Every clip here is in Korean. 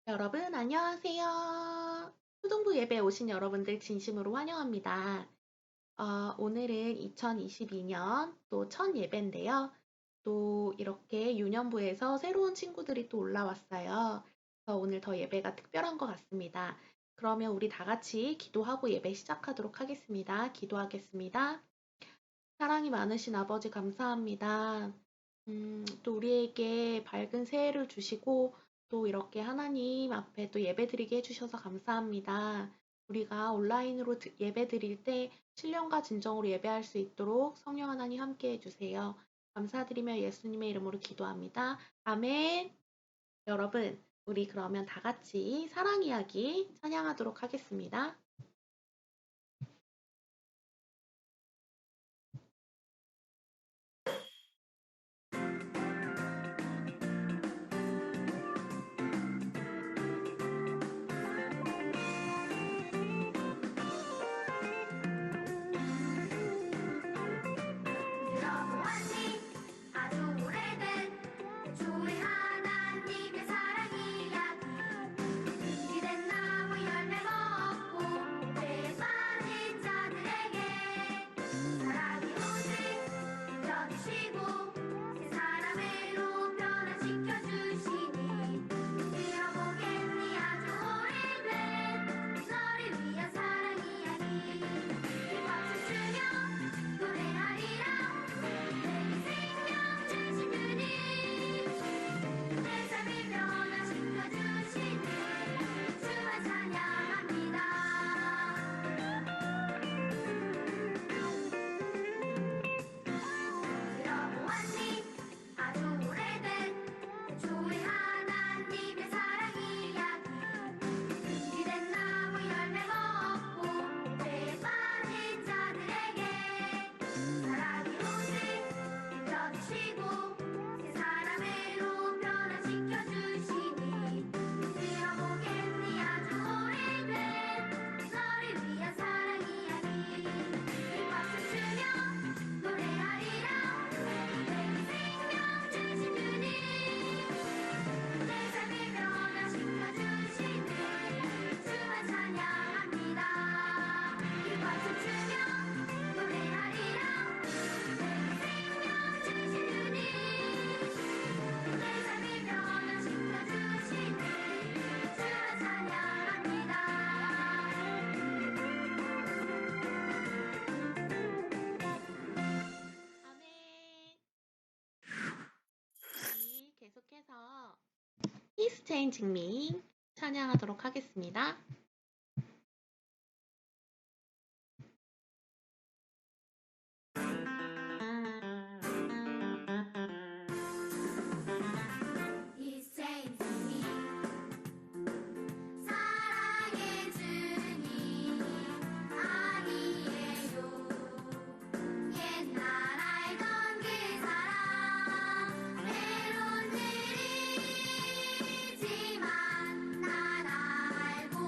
여러분, 안녕하세요. 초등부 예배 오신 여러분들 진심으로 환영합니다. 오늘은 2022년 또 첫 예배인데요. 또 이렇게 유년부에서 새로운 친구들이 또 올라왔어요. 그래서 오늘 더 예배가 특별한 것 같습니다. 그러면 우리 다 같이 기도하고 예배 시작하도록 하겠습니다. 기도하겠습니다. 사랑이 많으신 아버지 감사합니다. 또 우리에게 밝은 새해를 주시고 또 이렇게 하나님 앞에 또 예배드리게 해주셔서 감사합니다. 우리가 온라인으로 예배드릴 때 신령과 진정으로 예배할 수 있도록 성령 하나님 함께 해주세요. 감사드리며 예수님의 이름으로 기도합니다. 아멘. 여러분, 우리 그러면 다 같이 사랑 이야기 찬양하도록 하겠습니다. 들어보았니 아주 오래된 주의 하나님의 사랑 이야기 준비된 나무 열매 먹고 죄에 빠진 자들에게 사랑이 오직 펴주시고 새 사람으로 변화시켜 주시니 들어보겠니 아주 오래된 너를 위한 사랑 이야기 이 박수 치며 노래하리라 내 생명 주신 주님 내 삶을 변화시켜 주시네 주만 찬양합니다. 들어보았니 아주 오래된 주의 하나님의 사랑 이야기 준비된 나무 열매 먹고 죄에 빠진 자들에게 사랑이 오직 펴주시고 새 사람으로 변화시켜 주시니 들어보겠니 아주 오래된 너를 위한 사랑 이야기 이 박수 치며 노래하리라 내 생명 주신 주님 내 삶을 변화시켜 주시네 주만 찬양합니다. 이 박수 치며 노래하리라 내 생명 주신 주님 내 삶을 변화시켜 주시네 주만 찬양합니다. 아멘. 우리 계속해서 He's Changing Me 찬양하도록 하겠습니다. He's changing me. 사랑의 주님 아니에요. 옛날 알던 그 사랑 외로운 일이지만 난 알고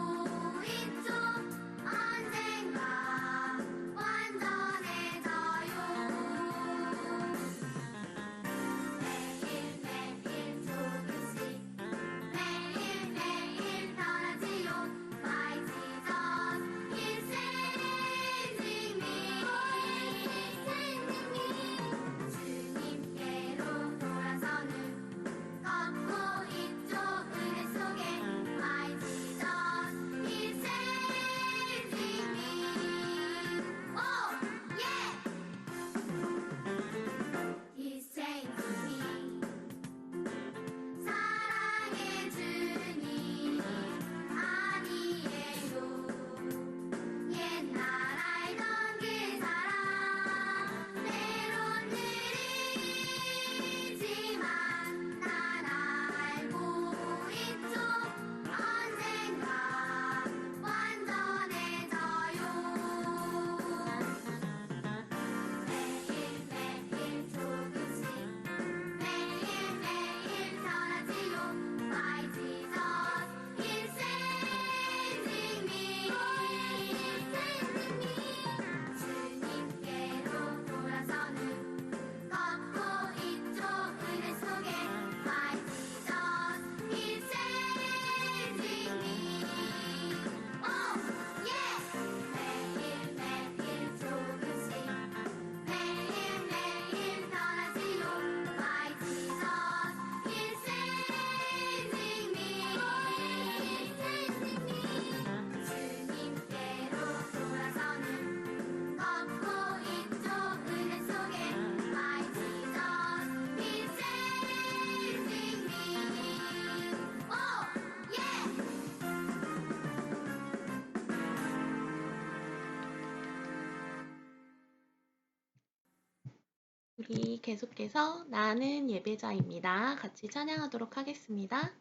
우리 계속해서 나는 예배자입니다. 같이 찬양하도록 하겠습니다.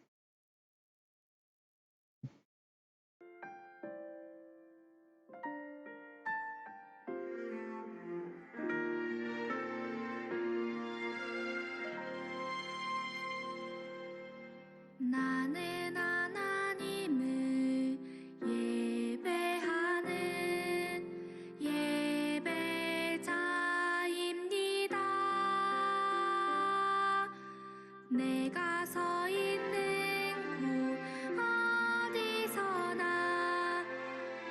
나는 하나님을 예배하는 예배자입니다. 내가 서 있는 곳 어디서나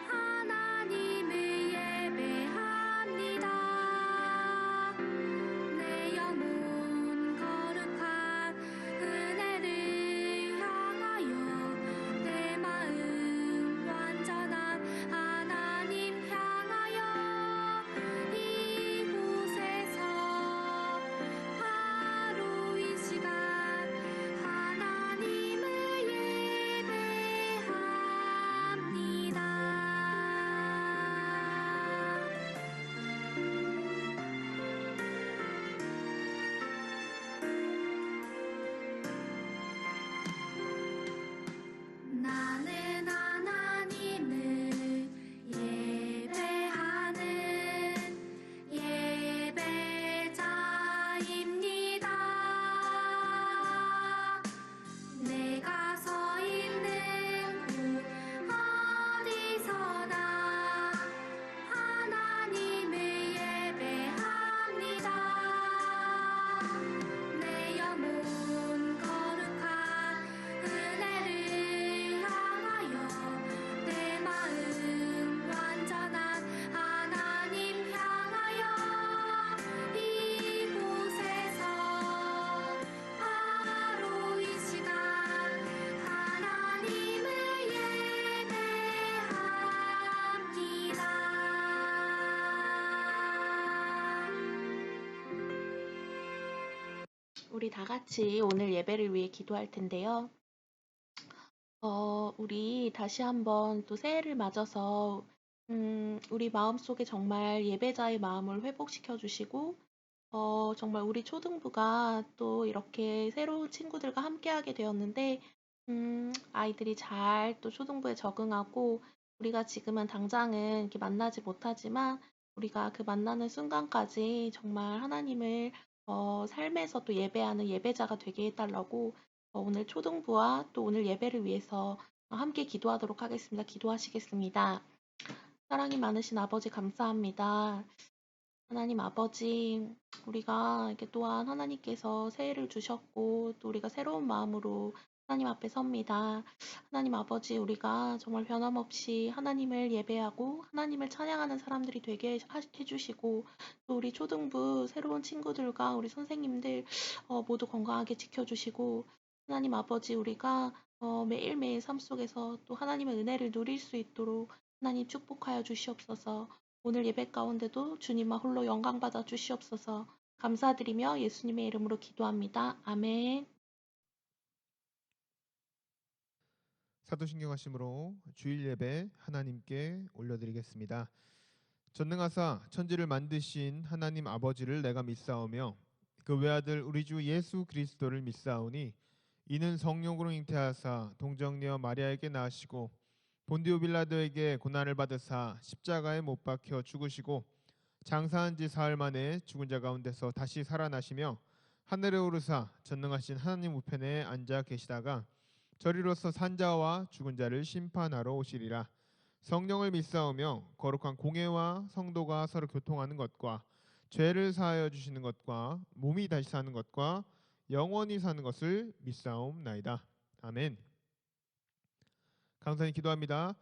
하나님을 예배합니다. 내 영혼 거룩한 은혜를 향하여 내 마음 완전한 하나님 향하여 이곳에서 바로 이 시간 하나님을 예배합니다. 나는 하나님을 예배하는 예배자입니다. 내가 서 있는 곳 어디서나 하나님을 예배합니다. 내 영혼 거룩한 은혜를 향하여 내 마음 완전한 하나님 향하여 이곳에서 바로 이 시간 하나님을 예배합니다. 우리 다 같이 오늘 예배를 위해 기도할 텐데요. 우리 다시 한번 또 새해를 맞아서 우리 마음속에 정말 예배자의 마음을 회복시켜 주시고 정말 우리 초등부가 또 이렇게 새로운 친구들과 함께하게 되었는데 아이들이 잘 또 초등부에 적응하고 우리가 지금은 당장은 이렇게 만나지 못하지만 우리가 그 만나는 순간까지 정말 하나님을 삶에서 또 예배하는 예배자가 되게 해달라고 오늘 초등부와 또 오늘 예배를 위해서 함께 기도하도록 하겠습니다. 기도하시겠습니다. 사랑이 많으신 아버지 감사합니다. 하나님 아버지, 우리가 이렇게 또한 하나님께서 새해를 주셨고, 또 우리가 새로운 마음으로 하나님 앞에 섭니다. 하나님 아버지, 우리가 정말 변함없이 하나님을 예배하고 하나님을 찬양하는 사람들이 되게 해주시고, 또 우리 초등부 새로운 친구들과 우리 선생님들 모두 건강하게 지켜주시고, 하나님 아버지, 우리가 매일매일 삶 속에서 또 하나님의 은혜를 누릴 수 있도록 하나님 축복하여 주시옵소서. 오늘 예배 가운데도 주님만 홀로 영광 받아 주시옵소서. 감사드리며 예수님의 이름으로 기도합니다. 아멘. 사도신경 하심으로 주일 예배 하나님께 올려드리겠습니다. 전능하사 천지를 만드신 하나님 아버지를 내가 믿사오며 그 외아들 우리 주 예수 그리스도를 믿사오니 이는 성령으로 잉태하사 동정녀 마리아에게 낳으시고 본디오 빌라도에게 고난을 받으사 십자가에 못 박혀 죽으시고 장사한 지 사흘 만에 죽은 자 가운데서 다시 살아나시며 하늘에 오르사 전능하신 하나님 우편에 앉아 계시다가 저리로서 산자와 죽은 자를 심판하러 오시리라. 성령을 믿사오며 거룩한 공회와 성도가 서로 교통하는 것과 죄를 사하여 주시는 것과 몸이 다시 사는 것과 영원히 사는 것을 믿사옵나이다. 아멘. 감사히 기도합니다.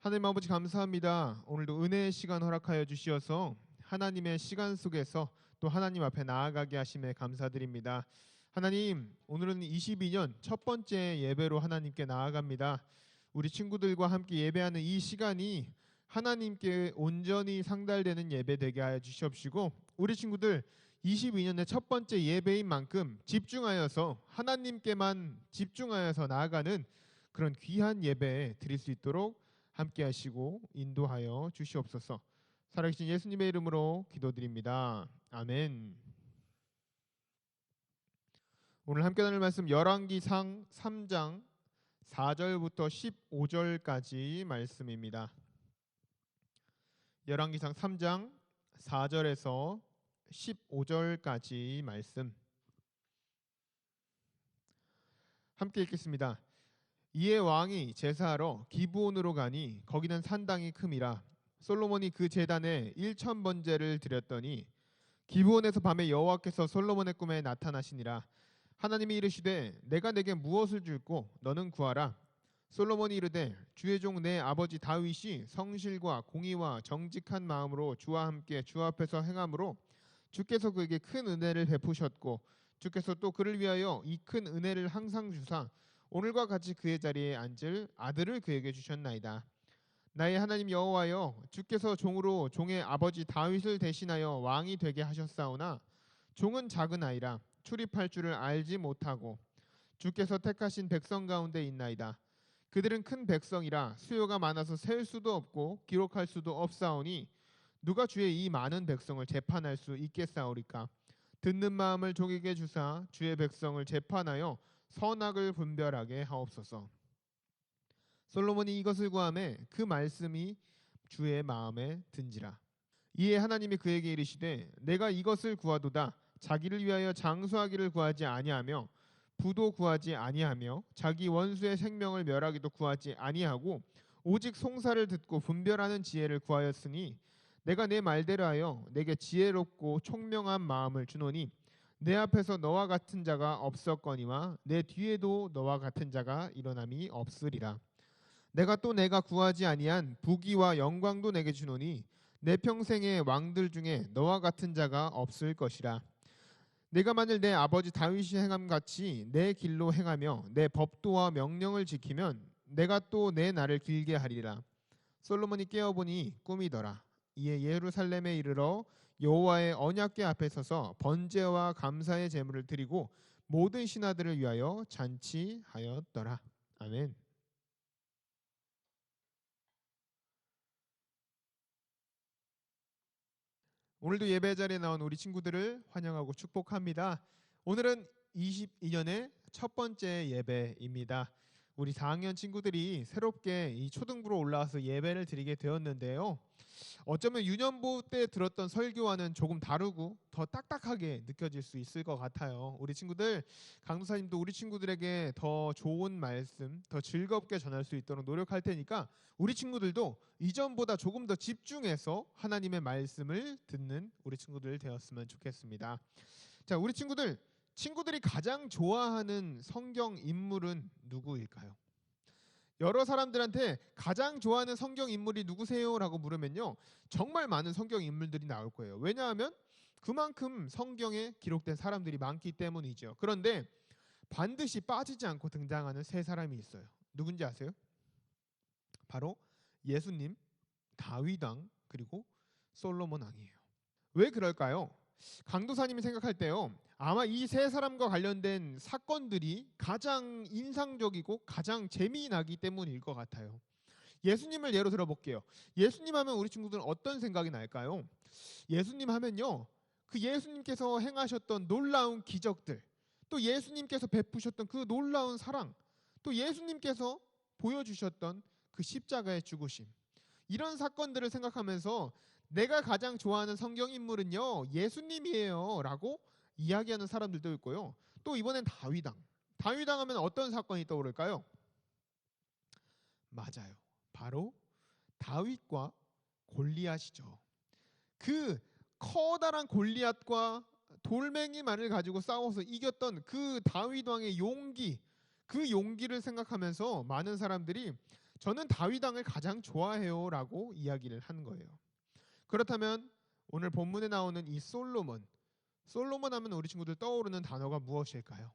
하나님 아버지 감사합니다. 오늘도 은혜의 시간 허락하여 주시어서 하나님의 시간 속에서 또 하나님 앞에 나아가게 하심에 감사드립니다. 하나님, 오늘은 22년 첫 번째 예배로 하나님께 나아갑니다. 우리 친구들과 함께 예배하는 이 시간이 하나님께 온전히 상달되는 예배 되게 하여 주시옵시고 우리 친구들 22년의 첫 번째 예배인 만큼 집중하여서 하나님께만 집중하여서 나아가는 그런 귀한 예배 드릴 수 있도록 함께 하시고 인도하여 주시옵소서. 살아계신 예수님의 이름으로 기도드립니다. 아멘. 오늘 함께 나눌 말씀 열왕기상 3장 4절부터 15절까지 말씀입니다. 열왕기상 3장 4절에서 15절까지 말씀 함께 읽겠습니다. 이에 왕이 제사하러 기브온으로 가니 거기는 산당이 큼이라. 솔로몬이 그 제단에 1,000번제를 드렸더니 기브온에서 밤에 여호와께서 솔로몬의 꿈에 나타나시니라. 하나님이 이르시되 내가 내게 무엇을 줄고 너는 구하라. 솔로몬이 이르되 주의 종 내 아버지 다윗이 성실과 공의와 정직한 마음으로 주와 함께 주 앞에서 행함으로 주께서 그에게 큰 은혜를 베푸셨고 주께서 또 그를 위하여 이 큰 은혜를 항상 주사 오늘과 같이 그의 자리에 앉을 아들을 그에게 주셨나이다. 나의 하나님 여호와여, 주께서 종으로 종의 아버지 다윗을 대신하여 왕이 되게 하셨사오나 종은 작은 아이라 출입할 줄을 알지 못하고 주께서 택하신 백성 가운데 있나이다. 그들은 큰 백성이라 수요가 많아서 셀 수도 없고 기록할 수도 없사오니 누가 주의 이 많은 백성을 재판할 수 있겠사오리까. 듣는 마음을 종에게 주사 주의 백성을 재판하여 선악을 분별하게 하옵소서. 솔로몬이 이것을 구하매 그 말씀이 주의 마음에 든지라. 이에 하나님이 그에게 이르시되 내가 이것을 구하도다. 자기를 위하여 장수하기를 구하지 아니하며 부도 구하지 아니하며 자기 원수의 생명을 멸하기도 구하지 아니하고 오직 송사를 듣고 분별하는 지혜를 구하였으니 내가 내 말대로 하여 내게 지혜롭고 총명한 마음을 주노니 내 앞에서 너와 같은 자가 없었거니와 내 뒤에도 너와 같은 자가 일어남이 없으리라. 내가 또 내가 구하지 아니한 부귀와 영광도 내게 주노니 내 평생의 왕들 중에 너와 같은 자가 없을 것이라. 내가 만일 내 아버지 다윗이 행함같이 내 길로 행하며 내 법도와 명령을 지키면 내가 또 내 날을 길게 하리라. 솔로몬이 깨어보니 꿈이더라. 이에 예루살렘에 이르러 여호와의 언약궤 앞에 서서 번제와 감사의 제물을 드리고 모든 신하들을 위하여 잔치하였더라. 아멘. 오늘도 예배 자리에 나온 우리 친구들을 환영하고 축복합니다. 오늘은 22년의 첫 번째 예배입니다. 우리 4학년 친구들이 새롭게 이 초등부로 올라와서 예배를 드리게 되었는데요. 어쩌면 유년부 때 들었던 설교와는 조금 다르고 더 딱딱하게 느껴질 수 있을 것 같아요. 우리 친구들, 강도사님도 우리 친구들에게 더 좋은 말씀, 더 즐겁게 전할 수 있도록 노력할 테니까 우리 친구들도 이전보다 조금 더 집중해서 하나님의 말씀을 듣는 우리 친구들 되었으면 좋겠습니다. 자, 우리 친구들이 가장 좋아하는 성경 인물은 누구일까요? 여러 사람들한테 가장 좋아하는 성경 인물이 누구세요? 라고 물으면요, 정말 많은 성경 인물들이 나올 거예요. 왜냐하면 그만큼 성경에 기록된 사람들이 많기 때문이죠. 그런데 반드시 빠지지 않고 등장하는 세 사람이 있어요. 누군지 아세요? 바로 예수님, 다윗 왕, 그리고 솔로몬 왕이에요. 왜 그럴까요? 강도사님이 생각할 때요, 아마 이 세 사람과 관련된 사건들이 가장 인상적이고 가장 재미나기 때문일 것 같아요. 예수님을 예로 들어볼게요. 예수님 하면 우리 친구들은 어떤 생각이 날까요? 예수님 하면요, 그 예수님께서 행하셨던 놀라운 기적들, 또 예수님께서 베푸셨던 그 놀라운 사랑, 또 예수님께서 보여주셨던 그 십자가의 죽으심, 이런 사건들을 생각하면서 내가 가장 좋아하는 성경 인물은요, 예수님이에요 라고 이야기하는 사람들도 있고요. 또 이번엔 다윗왕 하면 어떤 사건이 떠오를까요? 맞아요. 바로 다윗과 골리앗이죠. 그 커다란 골리앗과 돌멩이만을 가지고 싸워서 이겼던 그 다윗왕의 용기, 그 용기를 생각하면서 많은 사람들이 저는 다윗왕을 가장 좋아해요 라고 이야기를 하는 거예요. 그렇다면 오늘 본문에 나오는 이 솔로몬 하면 우리 친구들 떠오르는 단어가 무엇일까요?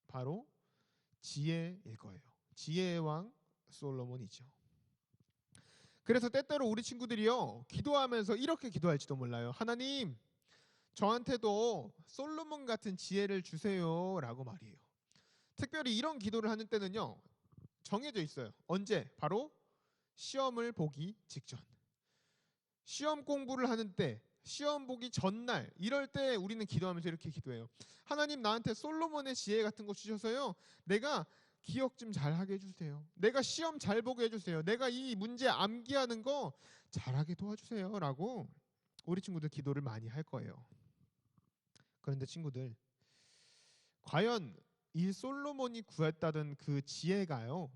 바로 지혜일 거예요. 지혜의 왕 솔로몬이죠. 그래서 때때로 우리 친구들이요, 기도하면서 이렇게 기도할지도 몰라요. 하나님, 저한테도 솔로몬 같은 지혜를 주세요 라고 말이에요. 특별히 이런 기도를 하는 때는요, 정해져 있어요. 언제? 바로 시험을 보기 직전. 시험 공부를 하는 때, 시험 보기 전날 이럴 때 우리는 기도하면서 이렇게 기도해요. 하나님, 나한테 솔로몬의 지혜 같은 거 주셔서요, 내가 기억 좀 잘하게 해주세요. 내가 시험 잘 보게 해주세요. 내가 이 문제 암기하는 거 잘하게 도와주세요 라고 우리 친구들 기도를 많이 할 거예요. 그런데 친구들, 과연 이 솔로몬이 구했다던 그 지혜가요,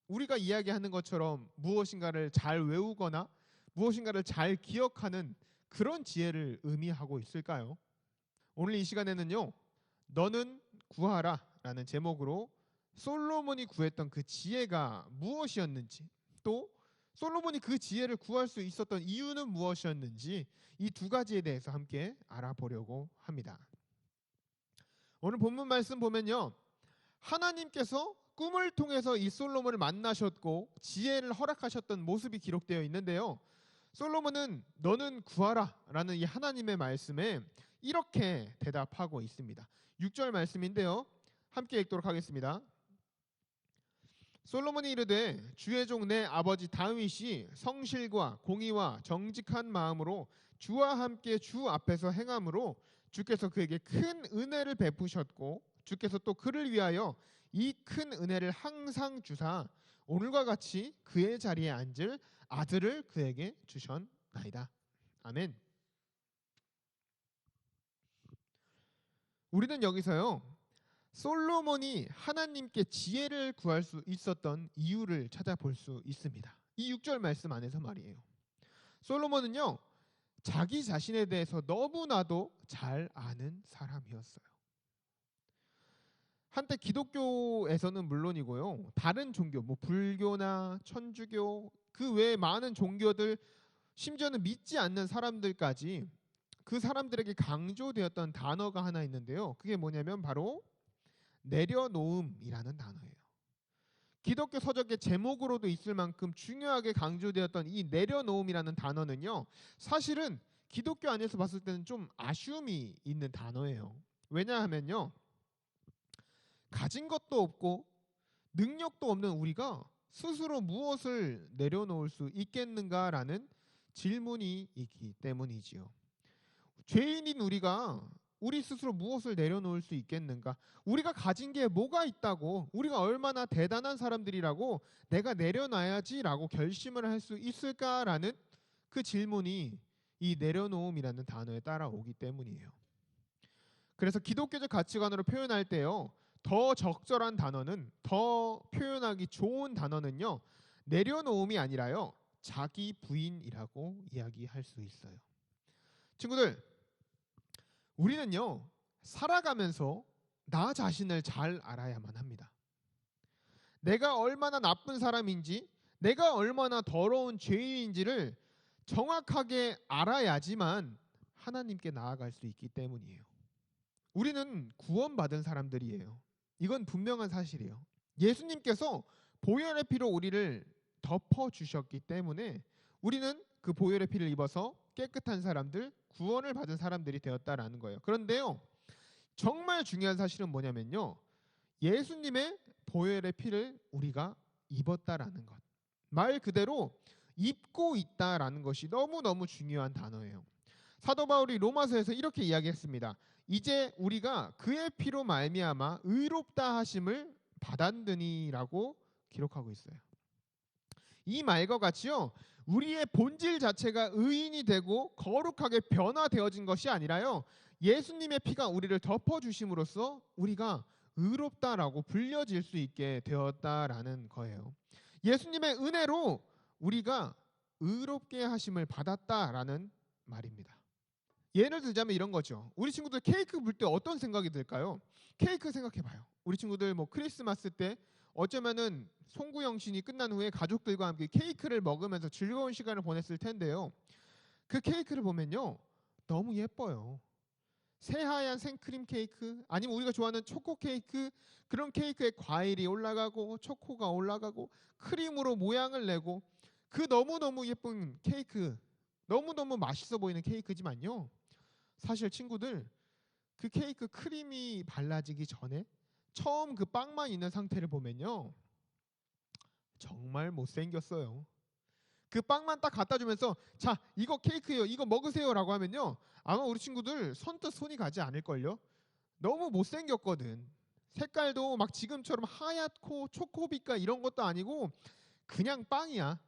우리가 이야기하는 것처럼 무엇인가를 잘 외우거나 무엇인가를 잘 기억하는 그런 지혜를 의미하고 있을까요? 오늘 이 시간에는요, 너는 구하라 라는 제목으로 솔로몬이 구했던 그 지혜가 무엇이었는지, 또 솔로몬이 그 지혜를 구할 수 있었던 이유는 무엇이었는지, 이 두 가지에 대해서 함께 알아보려고 합니다. 오늘 본문 말씀 보면요, 하나님께서 꿈을 통해서 이 솔로몬을 만나셨고 지혜를 허락하셨던 모습이 기록되어 있는데요, 솔로몬은 너는 구하라 라는 이 하나님의 말씀에 이렇게 대답하고 있습니다. 6절 말씀인데요, 함께 읽도록 하겠습니다. 솔로몬이 이르되 주의 종 내 아버지 다윗이 성실과 공의와 정직한 마음으로 주와 함께 주 앞에서 행함으로 주께서 그에게 큰 은혜를 베푸셨고 주께서 또 그를 위하여 이 큰 은혜를 항상 주사 오늘과 같이 그의 자리에 앉을 아들을 그에게 주셨나이다. 아멘. 우리는 여기서요, 솔로몬이 하나님께 지혜를 구할 수 있었던 이유를 찾아볼 수 있습니다. 이 6절 말씀 안에서 말이에요. 솔로몬은요, 자기 자신에 대해서 너무나도 잘 아는 사람이었어요. 한때 기독교에서는 물론이고요, 다른 종교, 뭐 불교나 천주교, 그 외에 많은 종교들, 심지어는 믿지 않는 사람들까지 그 사람들에게 강조되었던 단어가 하나 있는데요, 그게 뭐냐면 바로 내려놓음이라는 단어예요. 기독교 서적의 제목으로도 있을 만큼 중요하게 강조되었던 이 내려놓음이라는 단어는요, 사실은 기독교 안에서 봤을 때는 좀 아쉬움이 있는 단어예요. 왜냐하면요, 가진 것도 없고 능력도 없는 우리가 스스로 무엇을 내려놓을 수 있겠는가라는 질문이 있기 때문이지요. 죄인인 우리가 우리 스스로 무엇을 내려놓을 수 있겠는가? 우리가 가진 게 뭐가 있다고, 우리가 얼마나 대단한 사람들이라고 내가 내려놔야지라고 결심을 할 수 있을까라는 그 질문이 이 내려놓음이라는 단어에 따라오기 때문이에요. 그래서 기독교적 가치관으로 표현할 때요, 더 적절한 단어는, 더 표현하기 좋은 단어는요, 내려놓음이 아니라요, 자기 부인이라고 이야기할 수 있어요. 친구들, 우리는요, 살아가면서 나 자신을 잘 알아야만 합니다. 내가 얼마나 나쁜 사람인지, 내가 얼마나 더러운 죄인인지를 정확하게 알아야지만 하나님께 나아갈 수 있기 때문이에요. 우리는 구원받은 사람들이에요. 이건 분명한 사실이에요. 예수님께서 보혈의 피로 우리를 덮어주셨기 때문에 우리는 그 보혈의 피를 입어서 깨끗한 사람들, 구원을 받은 사람들이 되었다라는 거예요. 그런데요, 정말 중요한 사실은 뭐냐면요, 예수님의 보혈의 피를 우리가 입었다라는 것, 말 그대로 입고 있다라는 것이 너무너무 중요한 단어예요. 사도 바울이 로마서에서 이렇게 이야기했습니다. 이제 우리가 그의 피로 말미암아 의롭다 하심을 받았느니라고 기록하고 있어요. 이 말과 같이요, 우리의 본질 자체가 의인이 되고 거룩하게 변화되어진 것이 아니라요, 예수님의 피가 우리를 덮어주심으로써 우리가 의롭다라고 불려질 수 있게 되었다라는 거예요. 예수님의 은혜로 우리가 의롭게 하심을 받았다라는 말입니다. 예를 들자면 이런 거죠. 우리 친구들 케이크 불 때 어떤 생각이 들까요? 케이크 생각해봐요. 우리 친구들 뭐 크리스마스 때 어쩌면은 송구영 신이 끝난 후에 가족들과 함께 케이크를 먹으면서 즐거운 시간을 보냈을 텐데요, 그 케이크를 보면요, 너무 예뻐요. 새하얀 생크림 케이크, 아니면 우리가 좋아하는 초코 케이크, 그런 케이크에 과일이 올라가고 초코가 올라가고 크림으로 모양을 내고, 그 너무너무 예쁜 케이크, 너무너무 맛있어 보이는 케이크지만요, 사실 친구들, 그 케이크 크림이 발라지기 전에 처음 그 빵만 있는 상태를 보면요, 정말 못생겼어요. 그 빵만 딱 갖다 주면서 자, 이거 케이크예요. 이거 먹으세요라고 하면요. 아마 우리 친구들 선뜻 손이 가지 않을걸요. 너무 못생겼거든. 색깔도 막 지금처럼 하얗고 초코빛깔 이런 것도 아니고 그냥 빵이야.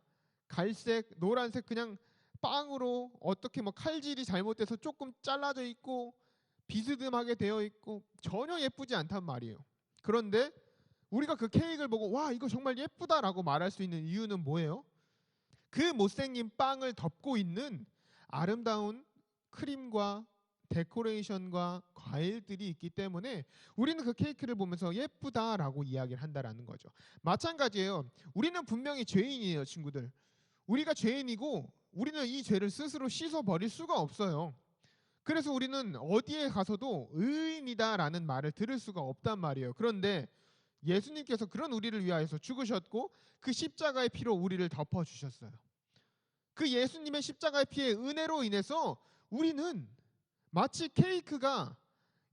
갈색, 노란색 그냥 빵으로 어떻게 뭐 칼질이 잘못돼서 조금 잘라져 있고 비스듬하게 되어 있고 전혀 예쁘지 않단 말이에요. 그런데 우리가 그 케이크를 보고 와, 이거 정말 예쁘다라고 말할 수 있는 이유는 뭐예요? 그 못생긴 빵을 덮고 있는 아름다운 크림과 데코레이션과 과일들이 있기 때문에 우리는 그 케이크를 보면서 예쁘다라고 이야기를 한다라는 거죠. 마찬가지예요. 우리는 분명히 죄인이에요, 친구들. 우리가 죄인이고 우리는 이 죄를 스스로 씻어버릴 수가 없어요. 그래서 우리는 어디에 가서도 의인이다라는 말을 들을 수가 없단 말이에요. 그런데 예수님께서 그런 우리를 위하여서 죽으셨고 그 십자가의 피로 우리를 덮어주셨어요. 그 예수님의 십자가의 피의 은혜로 인해서 우리는 마치 케이크가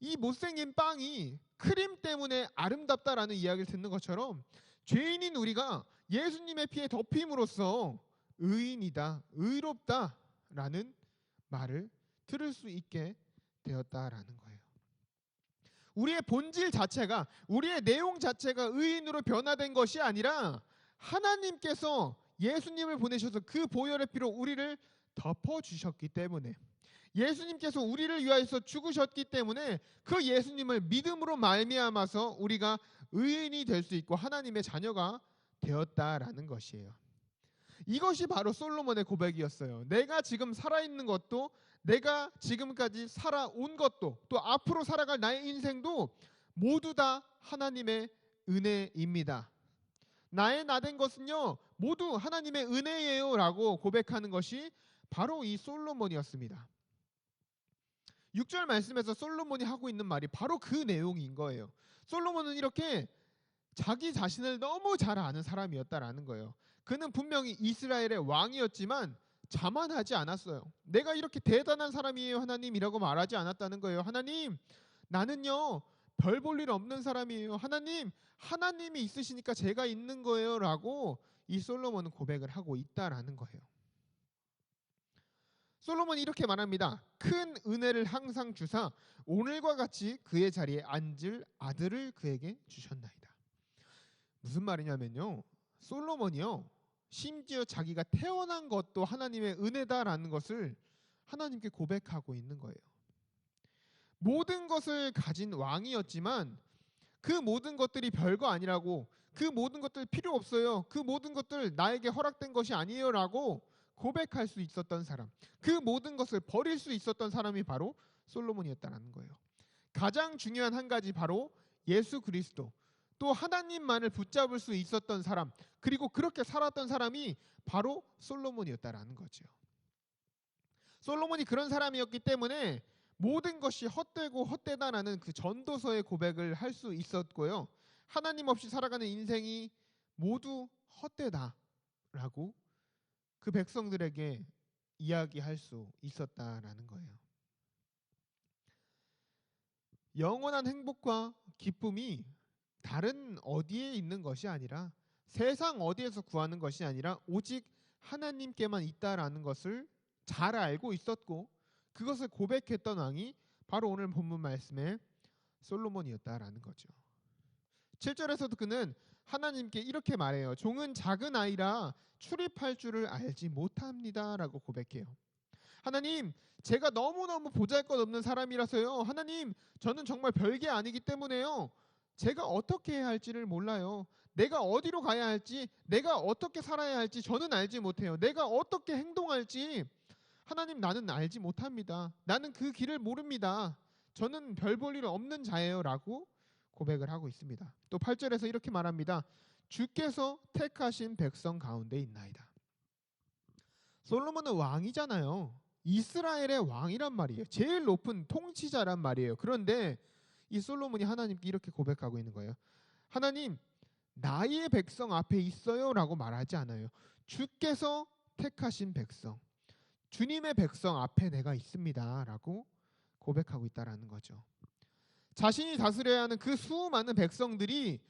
이 못생긴 빵이 크림 때문에 아름답다라는 이야기를 듣는 것처럼 죄인인 우리가 예수님의 피에 덮임으로써 의인이다, 의롭다라는 말을 들을 수 있게 되었다라는 거예요. 우리의 본질 자체가, 우리의 내용 자체가 의인으로 변화된 것이 아니라 하나님께서 예수님을 보내셔서 그 보혈의 피로 우리를 덮어주셨기 때문에, 예수님께서 우리를 위하여서 죽으셨기 때문에 그 예수님을 믿음으로 말미암아서 우리가 의인이 될 수 있고 하나님의 자녀가 되었다라는 것이에요. 이것이 바로 솔로몬의 고백이었어요. 내가 지금 살아있는 것도, 내가 지금까지 살아온 것도, 또 앞으로 살아갈 나의 인생도 모두 다 하나님의 은혜입니다. 나의 나된 것은요 모두 하나님의 은혜예요 라고 고백하는 것이 바로 이 솔로몬이었습니다. 6절 말씀에서 솔로몬이 하고 있는 말이 바로 그 내용인 거예요. 솔로몬은 이렇게 자기 자신을 너무 잘 아는 사람이었다라는 거예요. 그는 분명히 이스라엘의 왕이었지만 자만하지 않았어요. 내가 이렇게 대단한 사람이에요 하나님이라고 말하지 않았다는 거예요. 하나님, 나는요 별 볼 일 없는 사람이에요. 하나님, 하나님이 있으시니까 제가 있는 거예요 라고 이 솔로몬은 고백을 하고 있다라는 거예요. 솔로몬이 이렇게 말합니다. 큰 은혜를 항상 주사 오늘과 같이 그의 자리에 앉을 아들을 그에게 주셨나이다. 무슨 말이냐면요, 솔로몬이요 심지어 자기가 태어난 것도 하나님의 은혜다라는 것을 하나님께 고백하고 있는 거예요. 모든 것을 가진 왕이었지만 그 모든 것들이 별거 아니라고, 그 모든 것들 필요 없어요, 그 모든 것들 나에게 허락된 것이 아니에요 라고 고백할 수 있었던 사람, 그 모든 것을 버릴 수 있었던 사람이 바로 솔로몬이었다는 거예요. 가장 중요한 한 가지, 바로 예수 그리스도, 또 하나님만을 붙잡을 수 있었던 사람, 그리고 그렇게 살았던 사람이 바로 솔로몬이었다라는 거죠. 솔로몬이 그런 사람이었기 때문에 모든 것이 헛되고 헛되다라는 그 전도서의 고백을 할 수 있었고요. 하나님 없이 살아가는 인생이 모두 헛되다라고 그 백성들에게 이야기할 수 있었다라는 거예요. 영원한 행복과 기쁨이 다른 어디에 있는 것이 아니라, 세상 어디에서 구하는 것이 아니라 오직 하나님께만 있다라는 것을 잘 알고 있었고, 그것을 고백했던 왕이 바로 오늘 본문 말씀의 솔로몬이었다라는 거죠. 7절에서도 그는 하나님께 이렇게 말해요. 종은 작은 아이라 출입할 줄을 알지 못합니다 라고 고백해요. 하나님, 제가 너무너무 보잘것없는 사람이라서요, 하나님, 저는 정말 별게 아니기 때문에요, 제가 어떻게 해야 할지를 몰라요. 내가 어디로 가야 할지, 내가 어떻게 살아야 할지 저는 알지 못해요. 내가 어떻게 행동할지 하나님, 나는 알지 못합니다. 나는 그 길을 모릅니다. 저는 별 볼 일 없는 자예요 라고 고백을 하고 있습니다. 또 8절에서 이렇게 말합니다. 주께서 택하신 백성 가운데 있나이다. 솔로몬은 왕이잖아요. 이스라엘의 왕이란 말이에요. 제일 높은 통치자란 말이에요. 그런데 이 솔로몬이 하나님께 이렇게 고백하고 있는 거예요. 하나님, 나의 백성 앞에 있어요 라고 말하지 않아요. 주께서 택하신 백성, 주님의 백성 앞에 내가 있습니다 라고 고백하고 있다라는 거죠. 자신이 다스려야 하는 그 수많은 백성들이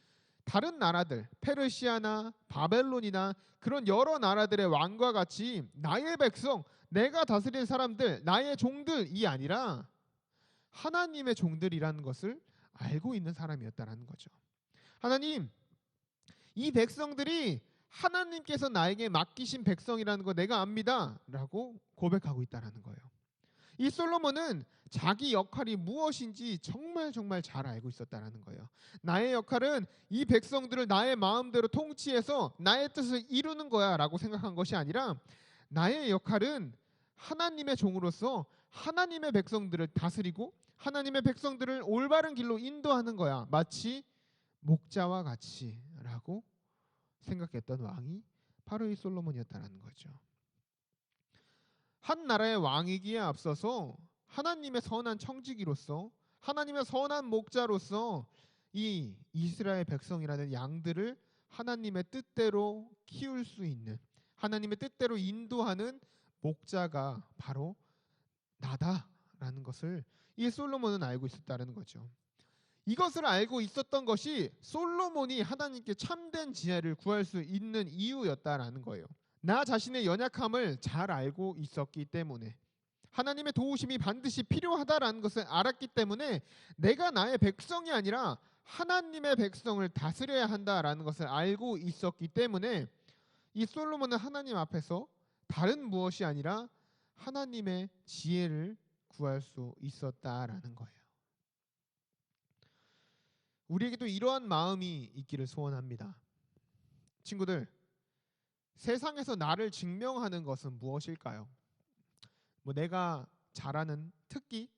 다른 나라들, 페르시아나 바벨론이나 그런 여러 나라들의 왕과 같이 나의 백성, 내가 다스릴 사람들, 나의 종들이 아니라 하나님의 종들이라는 것을 알고 있는 사람이었다라는 거죠. 하나님, 이 백성들이 하나님께서 나에게 맡기신 백성이라는 거 내가 압니다 라고 고백하고 있다는 거예요. 이 솔로몬은 자기 역할이 무엇인지 정말 잘 알고 있었다는 거예요. 나의 역할은 이 백성들을 나의 마음대로 통치해서 나의 뜻을 이루는 거야 라고 생각한 것이 아니라, 나의 역할은 하나님의 종으로서 하나님의 백성들을 다스리고 하나님의 백성들을 올바른 길로 인도하는 거야, 마치 목자와 같이 라고 생각했던 왕이 바로 이 솔로몬이었다는 거죠. 한 나라의 왕이기에 앞서서 하나님의 선한 청지기로서, 하나님의 선한 목자로서 이 이스라엘 백성이라는 양들을 하나님의 뜻대로 키울 수 있는, 하나님의 뜻대로 인도하는 목자가 바로 나다라는 것을 이 솔로몬은 알고 있었다는 거죠. 이것을 알고 있었던 것이 솔로몬이 하나님께 참된 지혜를 구할 수 있는 이유였다라는 거예요. 나 자신의 연약함을 잘 알고 있었기 때문에, 하나님의 도우심이 반드시 필요하다라는 것을 알았기 때문에, 내가 나의 백성이 아니라 하나님의 백성을 다스려야 한다라는 것을 알고 있었기 때문에, 이 솔로몬은 하나님 앞에서 다른 무엇이 아니라 하나님의 지혜를 구할 수 있었다라는 거예요. 우리에게도 이러한 마음이 있기를 소원합니다. 친구들, 세상에서 나를 증명하는 것은 무엇일까요? 내가 잘하는 특기?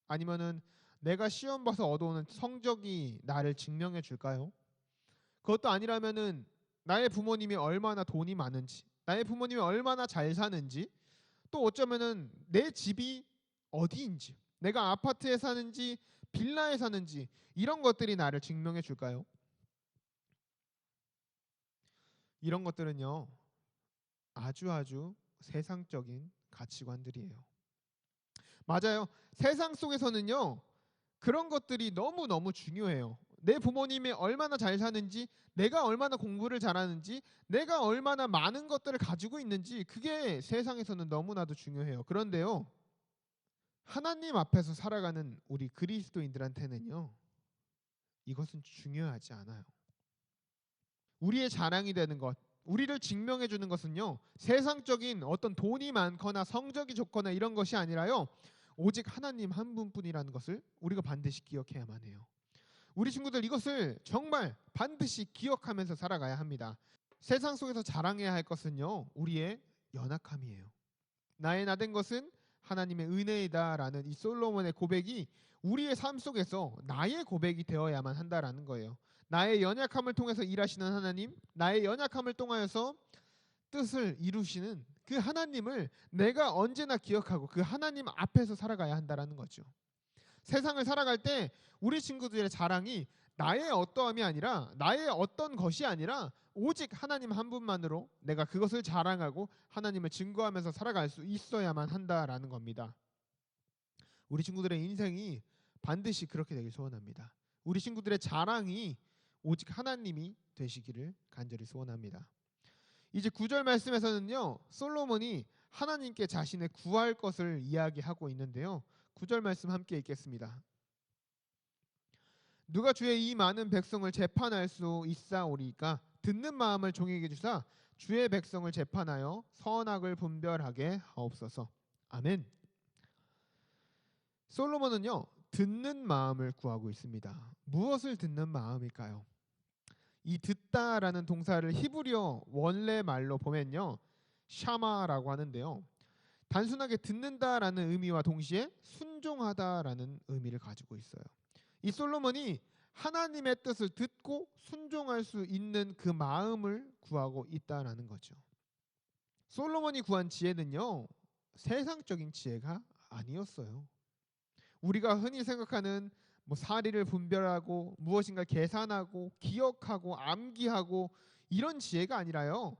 아니면은 내가 시험 봐서 얻어오는 성적이 나를 증명해 줄까요? 그것도 아니라면은 나의 부모님이 얼마나 돈이 많은지, 나의 부모님이 얼마나 잘 사는지, 또 어쩌면은 내 집이 어디인지, 내가 아파트에 사는지 빌라에 사는지, 이런 것들이 나를 증명해 줄까요? 이런 것들은요, 아주 세상적인 가치관들이에요. 맞아요. 세상 속에서는요, 그런 것들이 너무 중요해요. 내 부모님이 얼마나 잘 사는지, 내가 얼마나 공부를 잘하는지, 내가 얼마나 많은 것들을 가지고 있는지, 그게 세상에서는 너무나도 중요해요. 그런데요, 하나님 앞에서 살아가는 우리 그리스도인들한테는요, 이것은 중요하지 않아요. 우리의 자랑이 되는 것, 우리를 증명해 주는 것은요, 세상적인 어떤 돈이 많거나 성적이 좋거나 이런 것이 아니라요, 오직 하나님 한 분뿐이라는 것을 우리가 반드시 기억해야만 해요. 우리 친구들, 이것을 정말 반드시 기억하면서 살아가야 합니다. 세상 속에서 자랑해야 할 것은요, 우리의 연약함이에요. 나의 나된 것은 하나님의 은혜이다라는 이 솔로몬의 고백이 우리의 삶 속에서 나의 고백이 되어야만 한다라는 거예요. 나의 연약함을 통해서 일하시는 하나님, 나의 연약함을 통하여서 뜻을 이루시는 그 하나님을 내가 언제나 기억하고 그 하나님 앞에서 살아가야 한다라는 거죠. 세상을 살아갈 때 우리 친구들의 자랑이 나의 어떠함이 아니라, 나의 어떤 것이 아니라 오직 하나님 한 분만으로 내가 그것을 자랑하고 하나님을 증거하면서 살아갈 수 있어야만 한다라는 겁니다. 우리 친구들의 인생이 반드시 그렇게 되길 소원합니다. 우리 친구들의 자랑이 오직 하나님이 되시기를 간절히 소원합니다. 이제 9절 말씀에서는요, 솔로몬이 하나님께 자신의 구할 것을 이야기하고 있는데요, 9절 말씀 함께 읽겠습니다. 누가 주의 이 많은 백성을 재판할 수 있사오리까? 듣는 마음을 종에게 주사 주의 백성을 재판하여 선악을 분별하게 하옵소서. 아멘. 솔로몬은요, 듣는 마음을 구하고 있습니다. 무엇을 듣는 마음일까요? 이 듣다라는 동사를 히브리어 원래 말로 보면요, 샤마라고 하는데요, 단순하게 듣는다라는 의미와 동시에 순종하다라는 의미를 가지고 있어요. 이 솔로몬이 하나님의 뜻을 듣고 순종할 수 있는 그 마음을 구하고 있다라는 거죠. 솔로몬이 구한 지혜는요, 세상적인 지혜가 아니었어요. 우리가 흔히 생각하는 사리를 분별하고 무엇인가 계산하고 기억하고 암기하고 이런 지혜가 아니라요,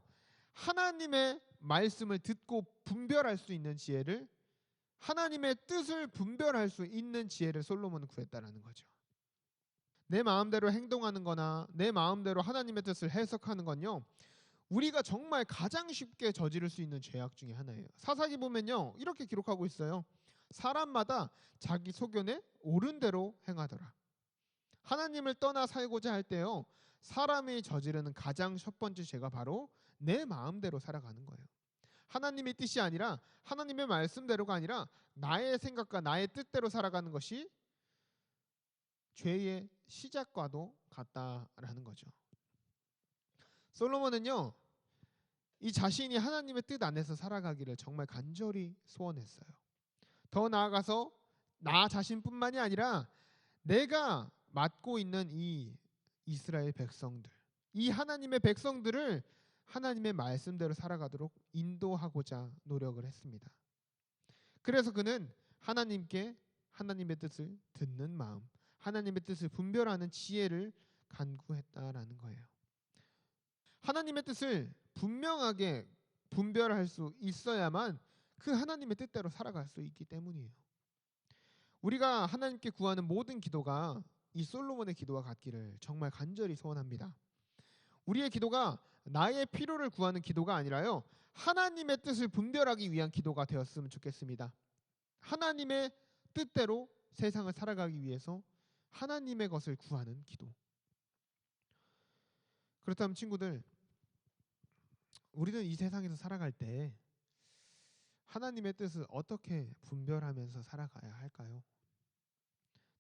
하나님의 말씀을 듣고 분별할 수 있는 지혜를, 하나님의 뜻을 분별할 수 있는 지혜를 솔로몬은 구했다라는 거죠. 내 마음대로 행동하는 거나 내 마음대로 하나님의 뜻을 해석하는 건요, 우리가 정말 가장 쉽게 저지를 수 있는 죄악 중에 하나예요. 사사기 보면요, 이렇게 기록하고 있어요. 사람마다 자기 소견에 옳은 대로 행하더라. 하나님을 떠나 살고자 할 때요, 사람이 저지르는 가장 첫 번째 죄가 바로 내 마음대로 살아가는 거예요. 하나님의 뜻이 아니라, 하나님의 말씀대로가 아니라 나의 생각과 나의 뜻대로 살아가는 것이 죄의 시작과도 같다라는 거죠. 솔로몬은요, 이 자신이 하나님의 뜻 안에서 살아가기를 정말 간절히 소원했어요. 더 나아가서 나 자신뿐만이 아니라 내가 맡고 있는 이 이스라엘 백성들, 이 하나님의 백성들을 하나님의 말씀대로 살아가도록 인도하고자 노력을 했습니다. 그래서 그는 하나님께 하나님의 뜻을 듣는 마음, 하나님의 뜻을 분별하는 지혜를 간구했다라는 거예요. 하나님의 뜻을 분명하게 분별할 수 있어야만 그 하나님의 뜻대로 살아갈 수 있기 때문이에요. 우리가 하나님께 구하는 모든 기도가 이 솔로몬의 기도와 같기를 정말 간절히 소원합니다. 우리의 기도가 나의 필요를 구하는 기도가 아니라요, 하나님의 뜻을 분별하기 위한 기도가 되었으면 좋겠습니다. 하나님의 뜻대로 세상을 살아가기 위해서 하나님의 것을 구하는 기도. 그렇다면 친구들, 우리는 이 세상에서 살아갈 때 하나님의 뜻을 어떻게 분별하면서 살아가야 할까요?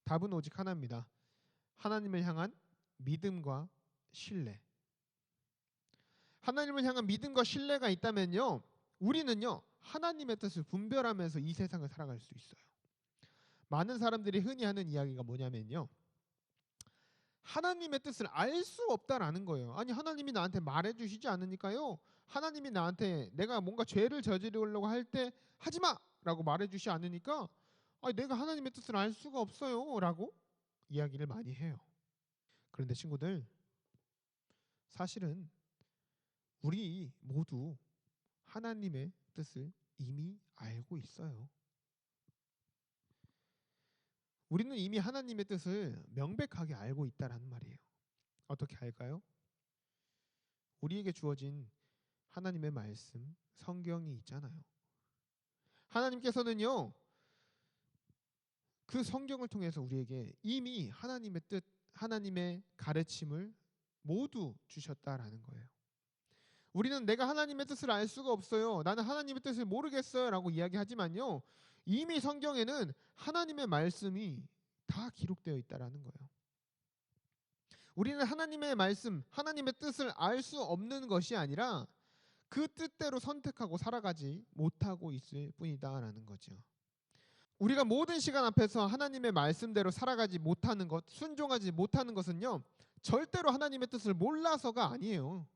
답은 오직 하나입니다. 하나님을 향한 믿음과 신뢰. 하나님을 향한 믿음과 신뢰가 있다면요, 우리는요, 하나님의 뜻을 분별하면서 이 세상을 살아갈 수 있어요. 많은 사람들이 흔히 하는 이야기가 뭐냐면요, 하나님의 뜻을 알 수 없다라는 거예요. 아니, 하나님이 나한테 말해주시지 않으니까요, 하나님이 나한테 내가 뭔가 죄를 저지르려고 할 때 하지마! 라고 말해주시 않으니까 아니, 내가 하나님의 뜻을 알 수가 없어요 라고 이야기를 많이 해요. 그런데 친구들, 사실은 우리 모두 하나님의 뜻을 이미 알고 있어요. 우리는 이미 하나님의 뜻을 명백하게 알고 있다라는 말이에요. 어떻게 알까요? 우리에게 주어진 하나님의 말씀, 성경이 있잖아요. 하나님께서는요, 그 성경을 통해서 우리에게 이미 하나님의 뜻, 하나님의 가르침을 모두 주셨다라는 거예요. 우리는 내가 하나님의 뜻을 알 수가 없어요, 나는 하나님의 뜻을 모르겠어요 라고 이야기하지만요, 이미 성경에는 하나님의 말씀이 다 기록되어 있다라는 거예요. 우리는 하나님의 말씀, 하나님의 뜻을 알 수 없는 것이 아니라 그 뜻대로 선택하고 살아가지 못하고 있을 뿐이다라는 거죠. 우리가 모든 시간 앞에서 하나님의 말씀대로 살아가지 못하는 것, 순종하지 못하는 것은요, 절대로 하나님의 뜻을 몰라서가 아니에요.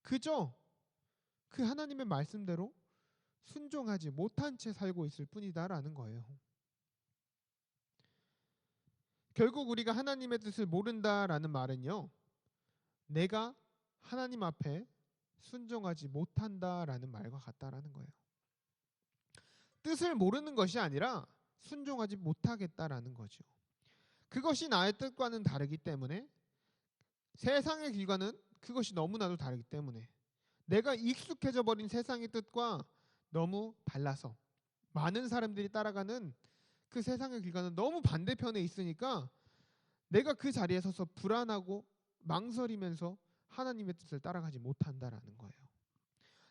그저 그 하나님의 말씀대로 순종하지 못한 채 살고 있을 뿐이다라는 거예요. 결국 우리가 하나님의 뜻을 모른다라는 말은요, 내가 하나님 앞에 순종하지 못한다라는 말과 같다라는 거예요. 뜻을 모르는 것이 아니라 순종하지 못하겠다라는 거죠. 그것이 나의 뜻과는 다르기 때문에, 세상의 길과는 그것이 너무나도 다르기 때문에, 내가 익숙해져 버린 세상의 뜻과 너무 달라서 많은 사람들이 따라가는 그 세상의 길과는 너무 반대편에 있으니까 내가 그 자리에 서서 불안하고 망설이면서 하나님의 뜻을 따라가지 못한다라는 거예요.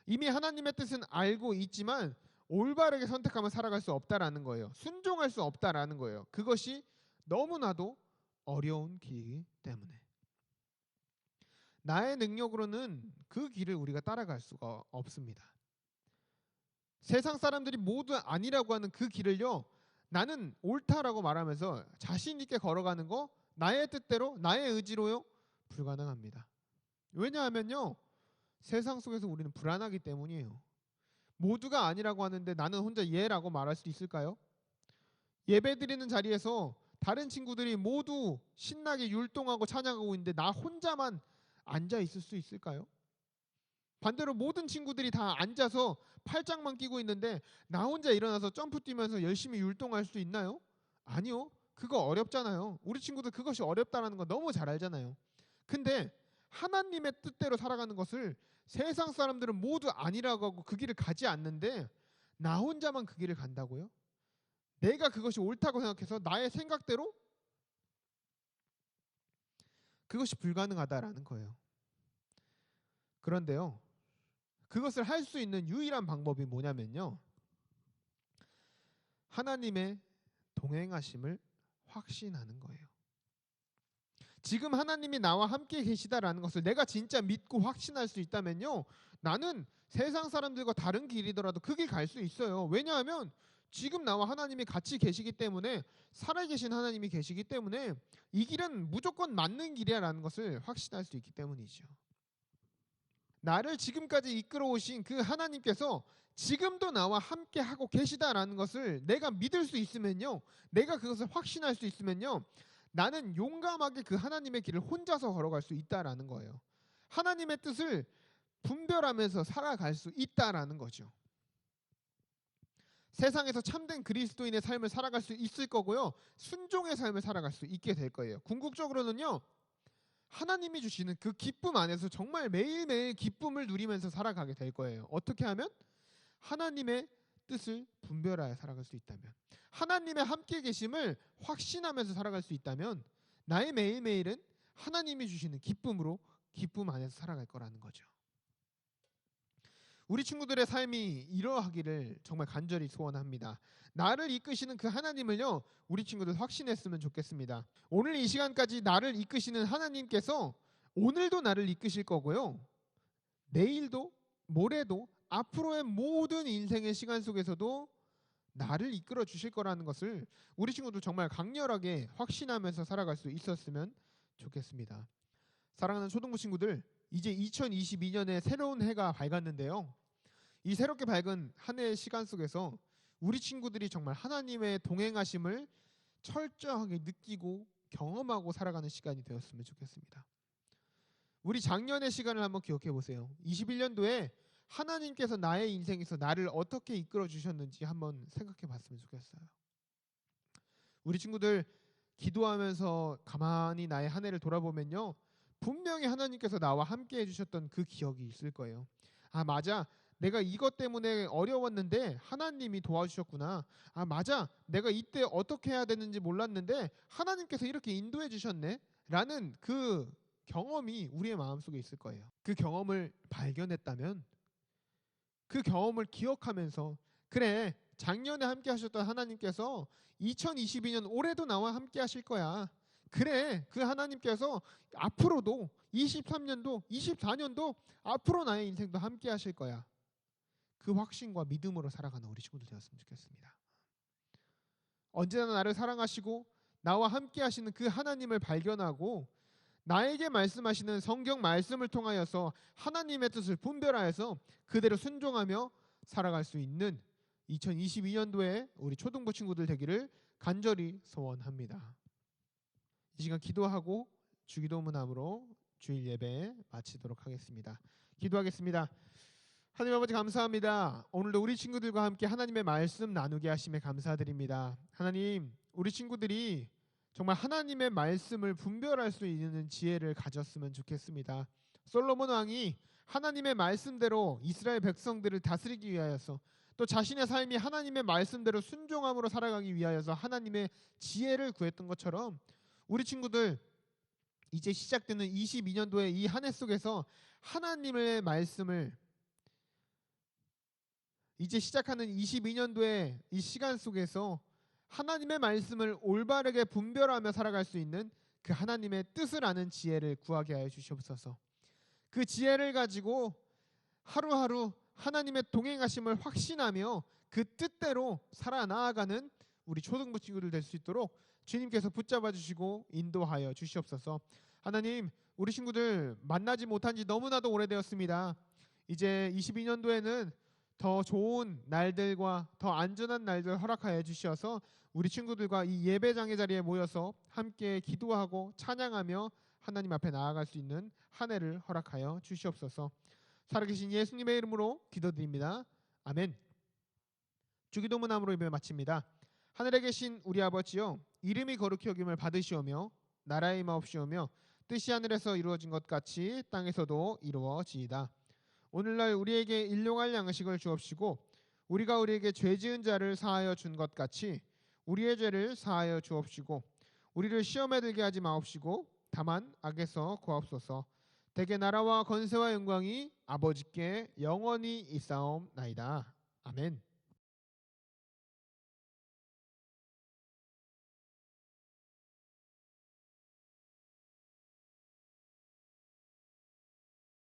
이미 하나님의 뜻은 알고 있지만 올바르게 선택하면 살아갈 수 없다라는 거예요. 순종할 수 없다라는 거예요. 그것이 너무나도 어려운 길이기 때문에. 나의 능력으로는 그 길을 우리가 따라갈 수가 없습니다. 세상 사람들이 모두 아니라고 하는 그 길을요, 나는 옳다라고 말하면서 자신 있게 걸어가는 거, 나의 뜻대로, 나의 의지로요, 불가능합니다. 왜냐하면요, 세상 속에서 우리는 불안하기 때문이에요. 모두가 아니라고 하는데 나는 혼자 예라고 말할 수 있을까요? 예배 드리는 자리에서 다른 친구들이 모두 신나게 율동하고 찬양하고 있는데 나 혼자만 앉아 있을 수 있을까요? 반대로 모든 친구들이 다 앉아서 팔짱만 끼고 있는데 나 혼자 일어나서 점프 뛰면서 열심히 율동할 수 있나요? 아니요. 그거 어렵잖아요. 우리 친구들 그것이 어렵다라는 거 너무 잘 알잖아요. 근데 하나님의 뜻대로 살아가는 것을 세상 사람들은 모두 아니라고 하고 그 길을 가지 않는데 나 혼자만 그 길을 간다고요? 내가 그것이 옳다고 생각해서 나의 생각대로 그것이 불가능하다라는 거예요. 그런데요, 그것을 할 수 있는 유일한 방법이 뭐냐면요, 하나님의 동행하심을 확신하는 거예요. 지금 하나님이 나와 함께 계시다라는 것을 내가 진짜 믿고 확신할 수 있다면요, 나는 세상 사람들과 다른 길이더라도 그 길 갈 수 있어요. 왜냐하면 지금 나와 하나님이 같이 계시기 때문에, 살아계신 하나님이 계시기 때문에 이 길은 무조건 맞는 길이야라는 것을 확신할 수 있기 때문이죠. 나를 지금까지 이끌어 오신 그 하나님께서 지금도 나와 함께 하고 계시다라는 것을 내가 믿을 수 있으면요, 내가 그것을 확신할 수 있으면요, 나는 용감하게 그 하나님의 길을 혼자서 걸어갈 수 있다라는 거예요. 하나님의 뜻을 분별하면서 살아갈 수 있다라는 거죠. 세상에서 참된 그리스도인의 삶을 살아갈 수 있을 거고요, 순종의 삶을 살아갈 수 있게 될 거예요. 궁극적으로는요, 하나님이 주시는 그 기쁨 안에서 정말 매일매일 기쁨을 누리면서 살아가게 될 거예요. 어떻게 하면? 하나님의 뜻을 분별하여 살아갈 수 있다면, 하나님의 함께 계심을 확신하면서 살아갈 수 있다면, 나의 매일매일은 하나님이 주시는 기쁨으로 기쁨 안에서 살아갈 거라는 거죠. 우리 친구들의 삶이 이러하기를 정말 간절히 소원합니다. 나를 이끄시는 그 하나님을요, 우리 친구들 확신했으면 좋겠습니다. 오늘 이 시간까지 나를 이끄시는 하나님께서 오늘도 나를 이끄실 거고요, 내일도, 모레도, 앞으로의 모든 인생의 시간 속에서도 나를 이끌어 주실 거라는 것을 우리 친구들 정말 강렬하게 확신하면서 살아갈 수 있었으면 좋겠습니다. 사랑하는 초등부 친구들, 이제 2022년에 새로운 해가 밝았는데요, 이 새롭게 밝은 한 해의 시간 속에서 우리 친구들이 정말 하나님의 동행하심을 철저하게 느끼고 경험하고 살아가는 시간이 되었으면 좋겠습니다. 우리 작년의 시간을 한번 기억해 보세요. 21년도에 하나님께서 나의 인생에서 나를 어떻게 이끌어 주셨는지 한번 생각해 봤으면 좋겠어요. 우리 친구들 기도하면서 가만히 나의 한 해를 돌아보면요, 분명히 하나님께서 나와 함께 해주셨던 그 기억이 있을 거예요. 아, 맞아, 내가 이것 때문에 어려웠는데 하나님이 도와주셨구나. 아, 맞아, 내가 이때 어떻게 해야 되는지 몰랐는데 하나님께서 이렇게 인도해 주셨네 라는 그 경험이 우리의 마음속에 있을 거예요. 그 경험을 발견했다면, 그 경험을 기억하면서, 그래, 작년에 함께 하셨던 하나님께서 2022년 올해도 나와 함께 하실 거야. 그래, 그 하나님께서 앞으로도 23년도 24년도 앞으로 나의 인생도 함께 하실 거야. 그 확신과 믿음으로 살아가는 우리 친구들 되었으면 좋겠습니다. 언제나 나를 사랑하시고 나와 함께 하시는 그 하나님을 발견하고, 나에게 말씀하시는 성경 말씀을 통하여서 하나님의 뜻을 분별하여서 그대로 순종하며 살아갈 수 있는 2022년도에 우리 초등부 친구들 되기를 간절히 소원합니다. 이 시간 기도하고 주기도문함으로 주일 예배 마치도록 하겠습니다. 기도하겠습니다. 하나님 아버지, 감사합니다. 오늘도 우리 친구들과 함께 하나님의 말씀 나누게 하심에 감사드립니다. 하나님, 우리 친구들이 정말 하나님의 말씀을 분별할 수 있는 지혜를 가졌으면 좋겠습니다. 솔로몬 왕이 하나님의 말씀대로 이스라엘 백성들을 다스리기 위하여서, 또 자신의 삶이 하나님의 말씀대로 순종함으로 살아가기 위하여서 하나님의 지혜를 구했던 것처럼, 우리 친구들 이제 시작되는 22년도의 이 한 해 속에서 하나님의 말씀을, 이제 시작하는 22년도의 이 시간 속에서 하나님의 말씀을 올바르게 분별하며 살아갈 수 있는 그 하나님의 뜻을 아는 지혜를 구하게 하여 주시옵소서. 그 지혜를 가지고 하루하루 하나님의 동행하심을 확신하며 그 뜻대로 살아나아가는 우리 초등부 친구들 될 수 있도록 주님께서 붙잡아 주시고 인도하여 주시옵소서. 하나님, 우리 친구들 만나지 못한 지 너무나도 오래되었습니다. 이제 22년도에는 더 좋은 날들과 더 안전한 날들 허락하여 주셔서 우리 친구들과 이 예배장의 자리에 모여서 함께 기도하고 찬양하며 하나님 앞에 나아갈 수 있는 한 해를 허락하여 주시옵소서. 살아계신 예수님의 이름으로 기도드립니다. 아멘. 주기도문함으로 예배 마칩니다. 하늘에 계신 우리 아버지여, 이름이 거룩히 여김을 받으시오며 나라의 임하옵시오며 뜻이 하늘에서 이루어진 것 같이 땅에서도 이루어지이다. 오늘날 우리에게 일용할 양식을 주옵시고 우리가 우리에게 죄 지은 자를 사하여 준 것 같이 우리의 죄를 사하여 주옵시고 우리를 시험에 들게 하지 마옵시고 다만 악에서 구하옵소서. 대개 나라와 권세와 영광이 아버지께 영원히 있사옵나이다. 아멘.